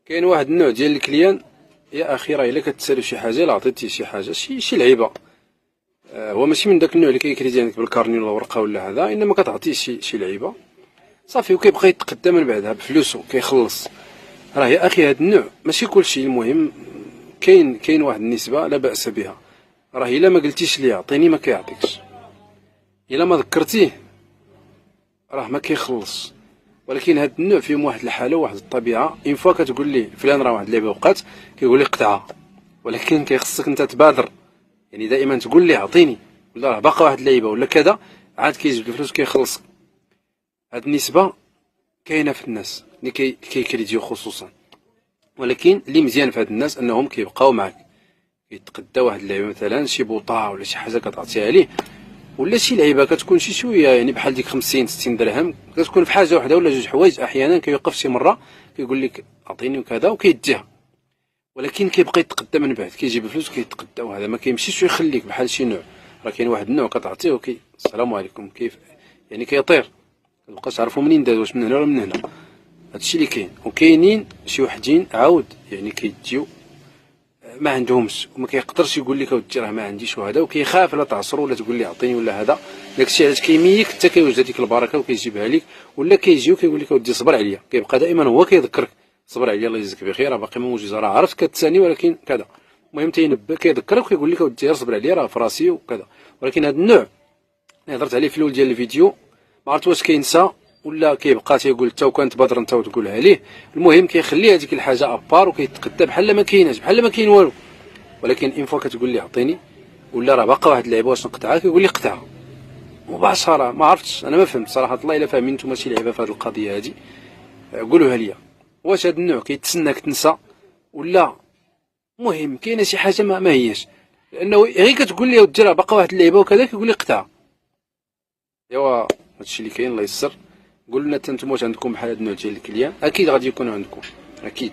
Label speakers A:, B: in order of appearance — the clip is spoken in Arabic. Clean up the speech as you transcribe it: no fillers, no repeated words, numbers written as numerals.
A: كاين واحد النوع ديال الكليان يا اخي، راه الا كتسالو شي حاجه، الا عطيتيه شي حاجه شي لعيبه، هو ماشي من داك النوع اللي كيكريدي عندك بالكارني ولا ورقه ولا هذا، انما كتعطيه شي لعيبه صافي، وكيبقى يتقدى من بعدها بفلوسو كيخلص. راه يا اخي هاد النوع ماشي كلشي، المهم كاين واحد النسبه لا باس بها. راه الا ما قلتيش ليه عطيني ما كيعطيكش، الا ما ذكرتيه راه ما كيخلص. ولكن هاد النوع فيهم واحد الحاله وواحد الطبيعه، اون فوا كتقول ليه فلان راه واحد اللعبه وقعت، كيقول لك قطعها، ولكن كيخصك انت تبادر، يعني دائما تقول ليه عطيني، ولا راه باقا واحد اللعيبه ولا كذا، عاد كيجيب الفلوس كيخلص. هاد النسبه كاينه في الناس اللي كيكريديو خصوصا، ولكن اللي مزيان في هاد الناس انهم كيبقاو معاك، كيتقدا واحد اللعيبه مثلا شي بوطه ولا شي حاجه كتعطيها ليه، ولا شي لعيبه كتكون شي شويه يعني بحال ديك 50 60 درهم، كتكون في حاجه وحده ولا جوج حوايج، احيانا كيوقف شي مره كيقول لك اعطيني وكذا وكيديها، ولكن كيبقى يتقدى من بعد، كيجيب الفلوس كيتقدى، وهذا ما كيمشيش ويخليك بحال شي نوع. راه كاين واحد النوع كتعطيه السلام عليكم كيف، يعني كيطير، متبقاش تعرفوا منين داز، واش من هنا ولا من هنا. هادشي اللي كاين. وكاينين شي وحدين عاود يعني كيديو ما عندهمش وما كيقدرش يقول لك اودي راه ما عنديش وهذا، وكيخاف لا تعصرو ولا تقول لي عطيني ولا هذا، داكشي علاش كيميك حتى كيوجد هذيك البركه وكيجيبها لك، ولا كيجي وكيقول لك اودي صبر عليا، كيبقى دائما هو كيذكرك صبر عليا الله يجزيك بخير، راه باقي ما موجز، راه عرفت كتساني ولكن كذا، المهم تينبه كيذكرك وكيقول لك اودي صبر عليا راه في راسي وكذا. ولكن هذا النوع اللي هضرت عليه في الاول ديال الفيديو ما عرفت واش كينسى ولا كيبقى تيقول حتى وكان تبادر انت وتقولها ليه، المهم كيخلي هذيك الحاجه ابار وكيتقدى بحال ما كايناش، بحال ما كاين والو. ولكن اون فوا كتقول لي عطيني ولا راه باقا واحد اللعيبه واش نقطعها، كيقول لي قطعها مباشره. ما عرفتش، انا ما فهمت صراحه الله الا فاهمين نتوما شي لعيبه في هذه القضيه هذه، قولوها لي. واش هذا النوع كيتسناك تنسى ولا المهم كاينه شي حاجه ما هياش، لانه غير كتقول لي ودي راه باقا واحد اللعيبه وكذا كيقول لي قطعها. ايوا هادشي اللي كاين، الله يسر. قولوا لنا حتى نتوما واش عندكم بحال هذا النوع ديال الكليان، اكيد غادي يكونوا عندكم، اكيد.